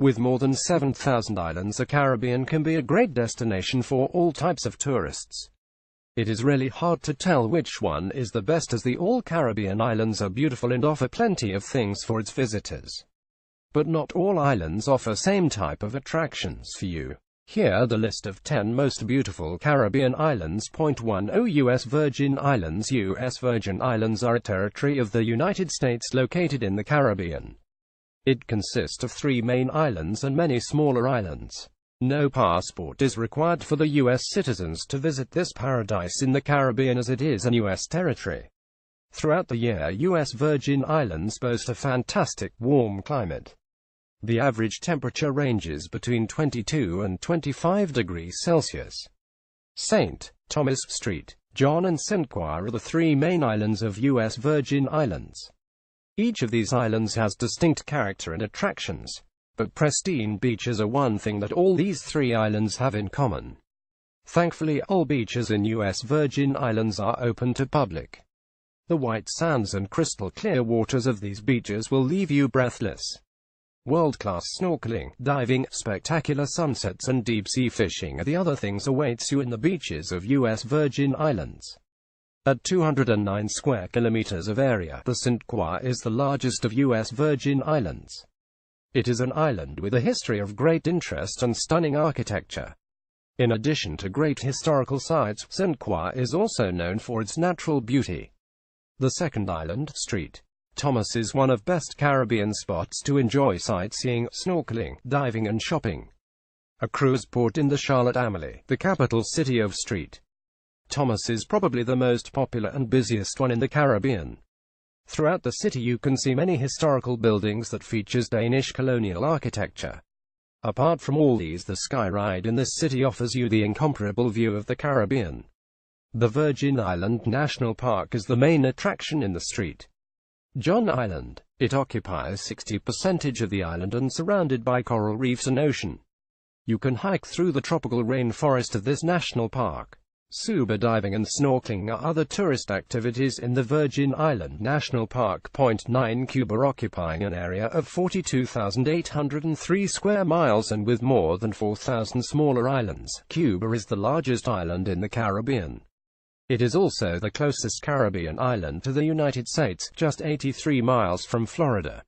With more than 7,000 islands, the Caribbean can be a great destination for all types of tourists. It is really hard to tell which one is the best, as the all-Caribbean islands are beautiful and offer plenty of things for its visitors. But not all islands offer same type of attractions for you. Here the list of 10 most beautiful Caribbean islands. 10 U.S. Virgin Islands. U.S. Virgin Islands are a territory of the United States located in the Caribbean. It consists of 3 main islands and many smaller islands. No passport is required for the U.S. citizens to visit this paradise in the Caribbean, as it is a U.S. territory. Throughout the year, U.S. Virgin Islands boast a fantastic warm climate. The average temperature ranges between 22 and 25 degrees Celsius. St. Thomas, St. John and St. Croix are the 3 main islands of U.S. Virgin Islands. Each of these islands has distinct character and attractions, but pristine beaches are one thing that all these 3 islands have in common. Thankfully, all beaches in U.S. Virgin Islands are open to public. The white sands and crystal clear waters of these beaches will leave you breathless. World-class snorkeling, diving, spectacular sunsets and deep-sea fishing are the other things awaits you in the beaches of U.S. Virgin Islands. At 209 square kilometers of area, the St. Croix is the largest of U.S. Virgin Islands. It is an island with a history of great interest and stunning architecture. In addition to great historical sites, St. Croix is also known for its natural beauty. The second island, St. Thomas, is one of best Caribbean spots to enjoy sightseeing, snorkeling, diving and shopping. A cruise port in the Charlotte-Amalie, the capital city of St. Thomas, is probably the most popular and busiest one in the Caribbean. Throughout the city you can see many historical buildings that features Danish colonial architecture. Apart from all these, the sky ride in this city offers you the incomparable view of the Caribbean. The Virgin Island National Park is the main attraction in the St. John Island. It occupies 60% of the island and surrounded by coral reefs and ocean. You can hike through the tropical rainforest of this national park. Scuba diving and snorkeling are other tourist activities in the Virgin Island National Park. 9 Cuba, occupying an area of 42,803 square miles and with more than 4,000 smaller islands, Cuba is the largest island in the Caribbean. It is also the closest Caribbean island to the United States, just 83 miles from Florida.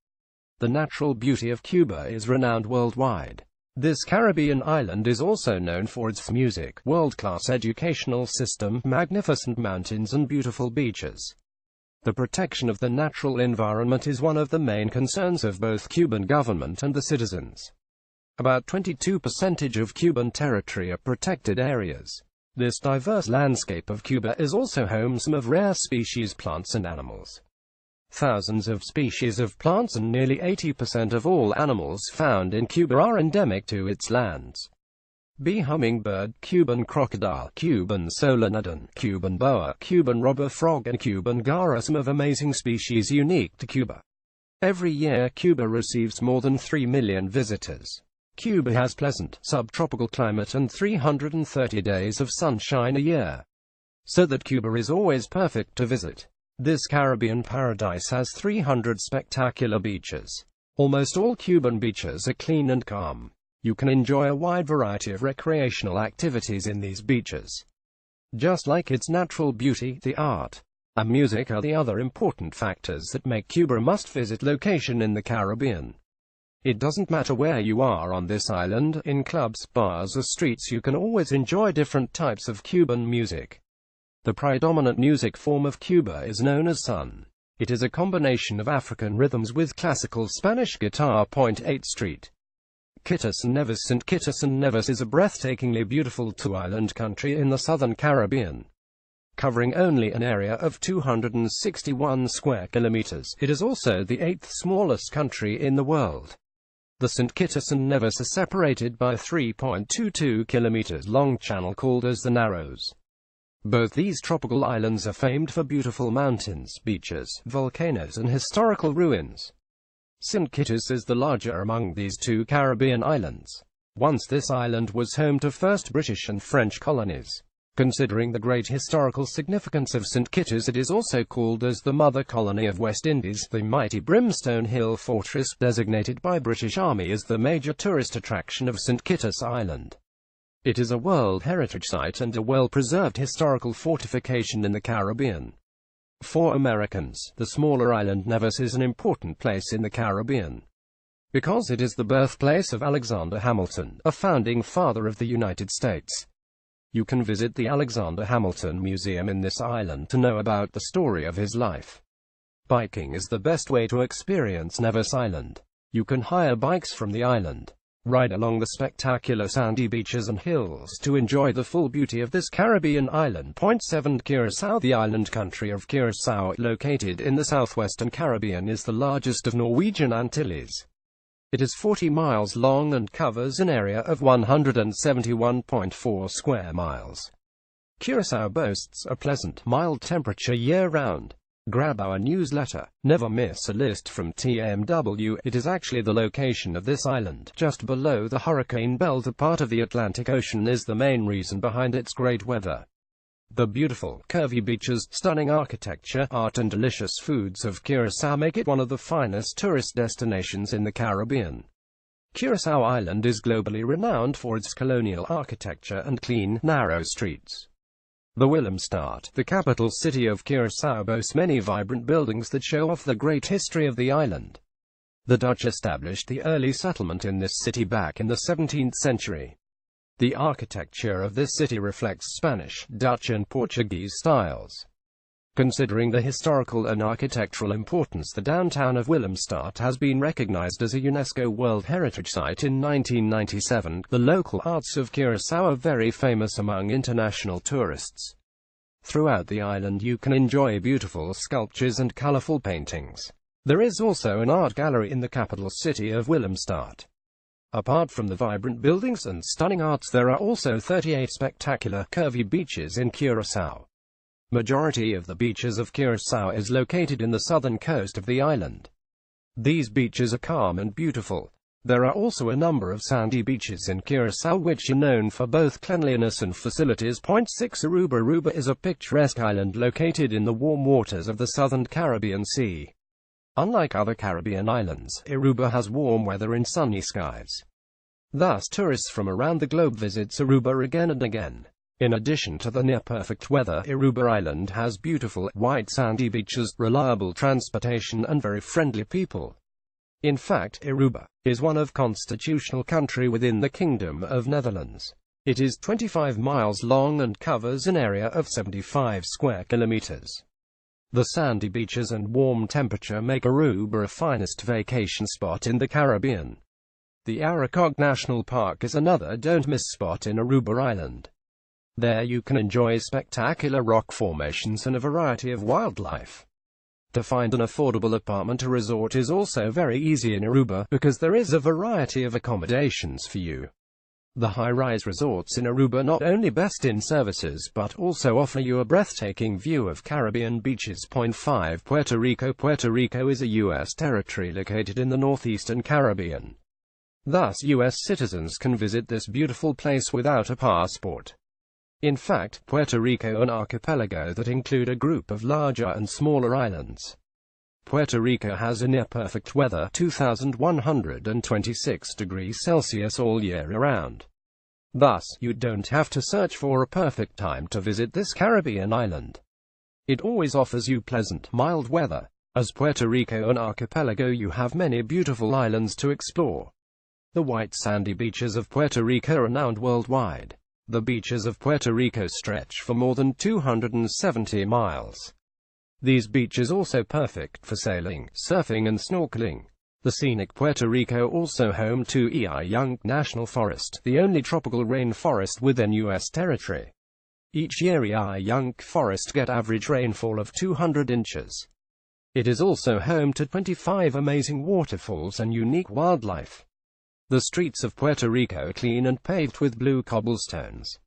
The natural beauty of Cuba is renowned worldwide. This Caribbean island is also known for its music, world-class educational system, magnificent mountains and beautiful beaches. The protection of the natural environment is one of the main concerns of both Cuban government and the citizens. About 22% of Cuban territory are protected areas. This diverse landscape of Cuba is also home to some of rare species plants and animals. Thousands of species of plants and nearly 80% of all animals found in Cuba are endemic to its lands. Bee hummingbird, Cuban crocodile, Cuban solenodon, Cuban boa, Cuban robber frog and Cuban gar are some of amazing species unique to Cuba. Every year Cuba receives more than 3 million visitors. Cuba has pleasant, subtropical climate and 330 days of sunshine a year, so that Cuba is always perfect to visit. This Caribbean paradise has 300 spectacular beaches. Almost all Cuban beaches are clean and calm. You can enjoy a wide variety of recreational activities in these beaches. Just like its natural beauty, the art and music are the other important factors that make Cuba a must-visit location in the Caribbean. It doesn't matter where you are on this island, in clubs, bars or streets you can always enjoy different types of Cuban music. The predominant music form of Cuba is known as son. It is a combination of African rhythms with classical Spanish guitar. 8 St. Kitts and Nevis. St. Kitts and Nevis is a breathtakingly beautiful two-island country in the southern Caribbean. Covering only an area of 261 square kilometers, it is also the 8th smallest country in the world. The St. Kitts and Nevis are separated by a 3.22 kilometers long channel called as the Narrows. Both these tropical islands are famed for beautiful mountains, beaches, volcanoes and historical ruins. St. Kitts is the larger among these two Caribbean islands. Once this island was home to first British and French colonies. Considering the great historical significance of St. Kitts, it is also called as the mother colony of West Indies. The mighty Brimstone Hill Fortress, designated by British Army as the major tourist attraction of St. Kitts Island. It is a World Heritage Site and a well-preserved historical fortification in the Caribbean. For Americans, the smaller island Nevis is an important place in the Caribbean, because it is the birthplace of Alexander Hamilton, a founding father of the United States. You can visit the Alexander Hamilton Museum in this island to know about the story of his life. Biking is the best way to experience Nevis Island. You can hire bikes from the island, ride along the spectacular sandy beaches and hills to enjoy the full beauty of this Caribbean island. Point 7 Curaçao. The island country of Curaçao, located in the southwestern Caribbean, is the largest of Norwegian Antilles. It is 40 miles long and covers an area of 171.4 square miles. Curaçao boasts a pleasant, mild temperature year-round. Grab our newsletter. Never miss a list from TMW. It is actually the location of this island, just below the hurricane belt. A part of the Atlantic Ocean is the main reason behind its great weather. The beautiful, curvy beaches, stunning architecture, art and delicious foods of Curaçao make it one of the finest tourist destinations in the Caribbean. Curaçao Island is globally renowned for its colonial architecture and clean, narrow streets. The Willemstad, the capital city of Curaçao, boasts many vibrant buildings that show off the great history of the island. The Dutch established the early settlement in this city back in the 17th century. The architecture of this city reflects Spanish, Dutch and Portuguese styles. Considering the historical and architectural importance, the downtown of Willemstad has been recognized as a UNESCO World Heritage Site in 1997. The local arts of Curaçao are very famous among international tourists. Throughout the island you can enjoy beautiful sculptures and colorful paintings. There is also an art gallery in the capital city of Willemstad. Apart from the vibrant buildings and stunning arts, there are also 38 spectacular, curvy beaches in Curaçao. Majority of the beaches of Curaçao is located in the southern coast of the island. These beaches are calm and beautiful. There are also a number of sandy beaches in Curaçao which are known for both cleanliness and facilities. Point 6 Aruba. Aruba is a picturesque island located in the warm waters of the southern Caribbean Sea. Unlike other Caribbean islands, Aruba has warm weather and sunny skies. Thus, tourists from around the globe visit Aruba again and again. In addition to the near-perfect weather, Aruba Island has beautiful, white sandy beaches, reliable transportation and very friendly people. In fact, Aruba is one of constitutional country within the Kingdom of Netherlands. It is 25 miles long and covers an area of 75 square kilometers. The sandy beaches and warm temperature make Aruba a finest vacation spot in the Caribbean. The Aracog National Park is another don't-miss spot in Aruba Island. There you can enjoy spectacular rock formations and a variety of wildlife. To find an affordable apartment or resort is also very easy in Aruba, because there is a variety of accommodations for you. The high-rise resorts in Aruba not only best in services but also offer you a breathtaking view of Caribbean beaches. Point 5 Puerto Rico. Puerto Rico is a U.S. territory located in the northeastern Caribbean. Thus, U.S. citizens can visit this beautiful place without a passport. In fact, Puerto Rico is an archipelago that include a group of larger and smaller islands. Puerto Rico has a near-perfect weather, 2,126 degrees Celsius all year around. Thus, you don't have to search for a perfect time to visit this Caribbean island. It always offers you pleasant, mild weather. As Puerto Rico is an archipelago, you have many beautiful islands to explore. The white sandy beaches of Puerto Rico are renowned worldwide. The beaches of Puerto Rico stretch for more than 270 miles. These beaches are also perfect for sailing, surfing and snorkeling. The scenic Puerto Rico also home to Yunque National Forest, the only tropical rainforest within U.S. territory. Each year Yunque Forest get average rainfall of 200 inches. It is also home to 25 amazing waterfalls and unique wildlife. The streets of Puerto Rico are clean and paved with blue cobblestones.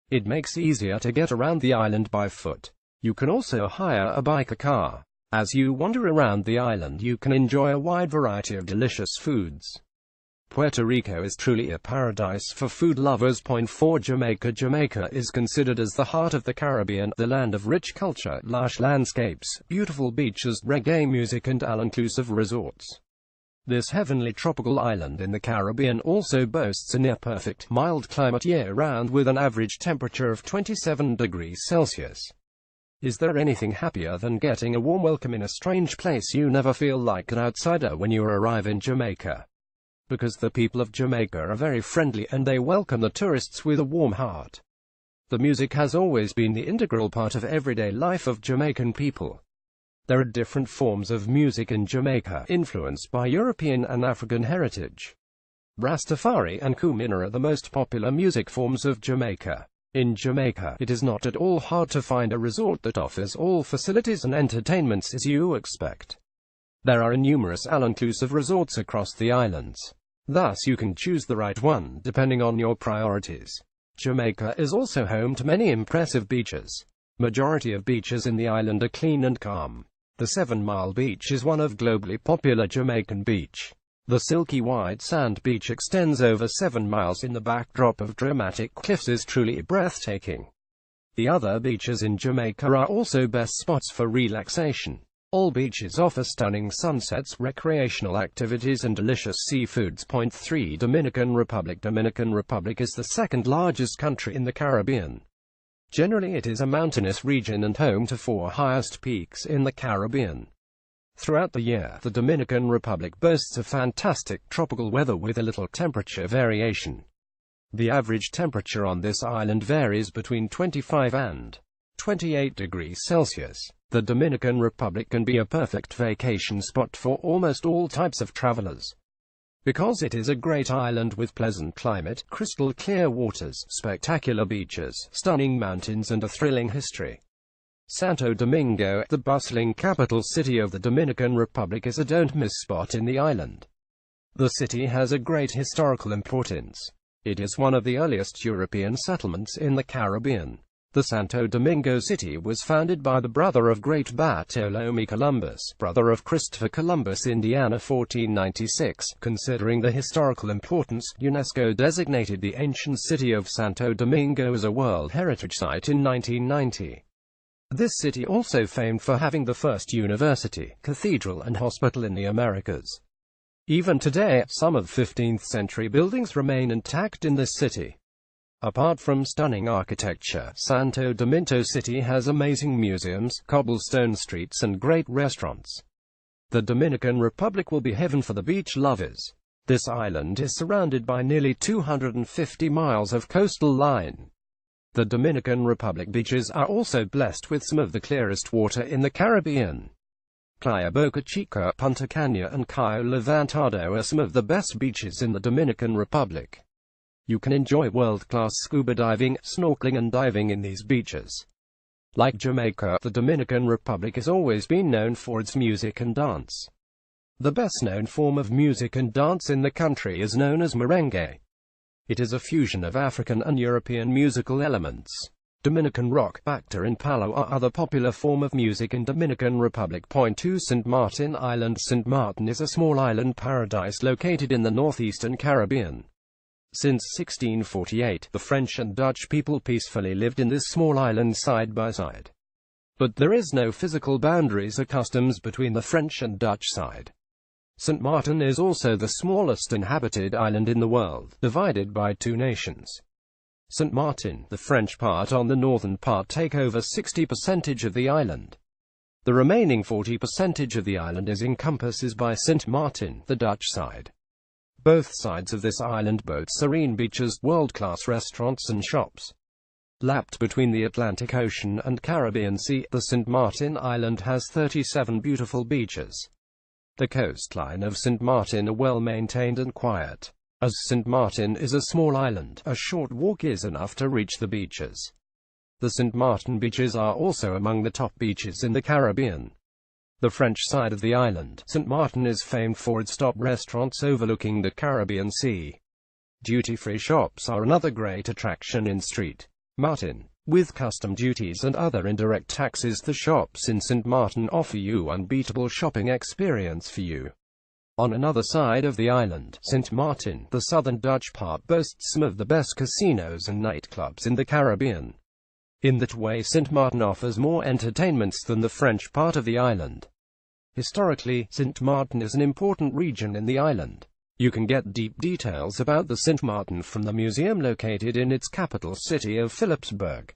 It makes it easier to get around the island by foot. You can also hire a bike or car. As you wander around the island, you can enjoy a wide variety of delicious foods. Puerto Rico is truly a paradise for food lovers. Point 4. Jamaica. Jamaica is considered as the heart of the Caribbean, the land of rich culture, lush landscapes, beautiful beaches, reggae music and all-inclusive resorts. This heavenly tropical island in the Caribbean also boasts a near-perfect, mild climate year-round with an average temperature of 27 degrees Celsius. Is there anything happier than getting a warm welcome in a strange place? You never feel like an outsider when you arrive in Jamaica, because the people of Jamaica are very friendly and they welcome the tourists with a warm heart. The music has always been the integral part of everyday life of Jamaican people. There are different forms of music in Jamaica, influenced by European and African heritage. Rastafari and Kumina are the most popular music forms of Jamaica. In Jamaica, it is not at all hard to find a resort that offers all facilities and entertainments as you expect. There are numerous all-inclusive resorts across the islands. Thus you can choose the right one, depending on your priorities. Jamaica is also home to many impressive beaches. Majority of beaches in the island are clean and calm. The 7 Mile Beach is one of globally popular Jamaican beach. The silky white sand beach extends over 7 miles in the backdrop of dramatic cliffs is truly breathtaking. The other beaches in Jamaica are also best spots for relaxation. All beaches offer stunning sunsets, recreational activities and delicious seafoods. Point 3. Dominican Republic. Dominican Republic is the second largest country in the Caribbean. Generally it is a mountainous region and home to 4 highest peaks in the Caribbean. Throughout the year, the Dominican Republic boasts of fantastic tropical weather with a little temperature variation. The average temperature on this island varies between 25 and 28 degrees Celsius. The Dominican Republic can be a perfect vacation spot for almost all types of travelers. Because it is a great island with pleasant climate, crystal clear waters, spectacular beaches, stunning mountains and a thrilling history. Santo Domingo, the bustling capital city of the Dominican Republic, is a don't-miss spot in the island. The city has a great historical importance. It is one of the earliest European settlements in the Caribbean. The Santo Domingo city was founded by the brother of great Bartolome Columbus, brother of Christopher Columbus, Indiana, 1496. Considering the historical importance, UNESCO designated the ancient city of Santo Domingo as a World Heritage Site in 1990. This city also famed for having the first university, cathedral and hospital in the Americas. Even today, some of 15th century buildings remain intact in this city. Apart from stunning architecture, Santo Domingo City has amazing museums, cobblestone streets and great restaurants. The Dominican Republic will be heaven for the beach lovers. This island is surrounded by nearly 250 miles of coastal line. The Dominican Republic beaches are also blessed with some of the clearest water in the Caribbean. Playa Boca Chica, Punta Cana and Cayo Levantado are some of the best beaches in the Dominican Republic. You can enjoy world-class scuba diving, snorkeling and diving in these beaches. Like Jamaica, the Dominican Republic has always been known for its music and dance. The best-known form of music and dance in the country is known as merengue. It is a fusion of African and European musical elements. Dominican rock, bacta and palo are other popular form of music in Dominican Republic. Point 2. St. Martin Island. St. Martin is a small island paradise located in the northeastern Caribbean. Since 1648, the French and Dutch people peacefully lived in this small island side by side. But there is no physical boundaries or customs between the French and Dutch side. St. Martin is also the smallest inhabited island in the world, divided by 2 nations. St. Martin, the French part on the northern part take over 60% of the island. The remaining 40% of the island is encompasses by St. Martin, the Dutch side. Both sides of this island boast serene beaches, world-class restaurants and shops. Lapped between the Atlantic Ocean and Caribbean Sea, the St. Martin Island has 37 beautiful beaches. The coastline of St. Martin are well-maintained and quiet. As St. Martin is a small island, a short walk is enough to reach the beaches. The St. Martin beaches are also among the top beaches in the Caribbean. The French side of the island, St. Martin, is famed for its top restaurants overlooking the Caribbean Sea. Duty-free shops are another great attraction in St. Martin. With custom duties and other indirect taxes, the shops in St. Martin offer you unbeatable shopping experience for you. On another side of the island, St. Martin, the southern Dutch part, boasts some of the best casinos and nightclubs in the Caribbean. In that way, St. Martin offers more entertainments than the French part of the island. Historically, St. Martin is an important region in the island. You can get deep details about the St. Martin from the museum located in its capital city of Philipsburg.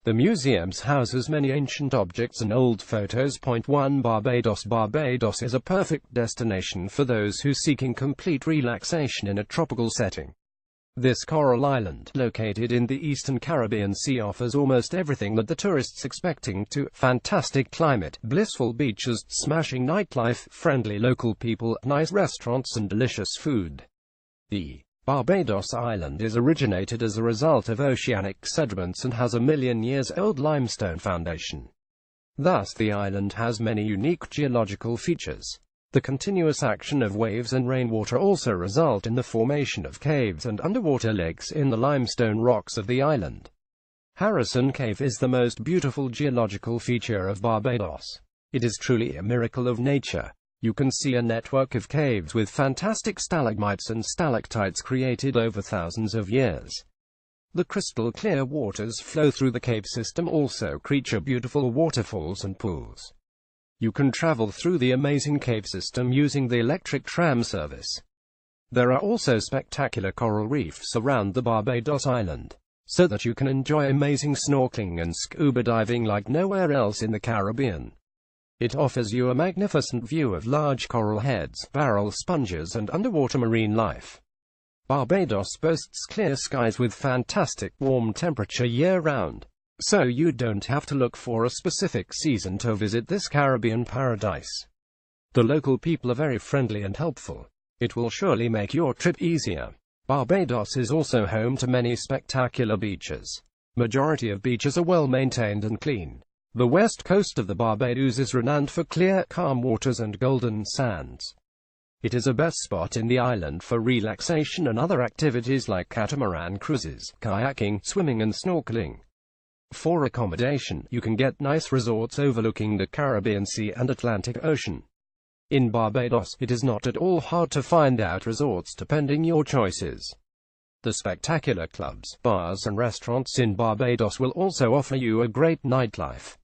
The museum houses many ancient objects and old photos. Point 1. Barbados. Barbados is a perfect destination for those who seeking complete relaxation in a tropical setting. This coral island, located in the eastern Caribbean Sea, offers almost everything that the tourists expecting to: fantastic climate, blissful beaches, smashing nightlife, friendly local people, nice restaurants and delicious food. The Barbados Island is originated as a result of oceanic sediments and has a million-years-old limestone foundation. Thus, the island has many unique geological features. The continuous action of waves and rainwater also result in the formation of caves and underwater lakes in the limestone rocks of the island. Harrison Cave is the most beautiful geological feature of Barbados. It is truly a miracle of nature. You can see a network of caves with fantastic stalagmites and stalactites created over thousands of years. The crystal clear waters flow through the cave system also create beautiful waterfalls and pools. You can travel through the amazing cave system using the electric tram service. There are also spectacular coral reefs around the Barbados Island, so that you can enjoy amazing snorkeling and scuba diving like nowhere else in the Caribbean. It offers you a magnificent view of large coral heads, barrel sponges and underwater marine life. Barbados boasts clear skies with fantastic warm temperature year-round, so you don't have to look for a specific season to visit this Caribbean paradise. The local people are very friendly and helpful. It will surely make your trip easier. Barbados is also home to many spectacular beaches. Majority of beaches are well maintained and clean. The west coast of the Barbados is renowned for clear, calm waters and golden sands. It is a best spot in the island for relaxation and other activities like catamaran cruises, kayaking, swimming and snorkeling. For accommodation, you can get nice resorts overlooking the Caribbean Sea and Atlantic Ocean. In Barbados, it is not at all hard to find out resorts depending your choices. The spectacular clubs, bars and restaurants in Barbados will also offer you a great nightlife.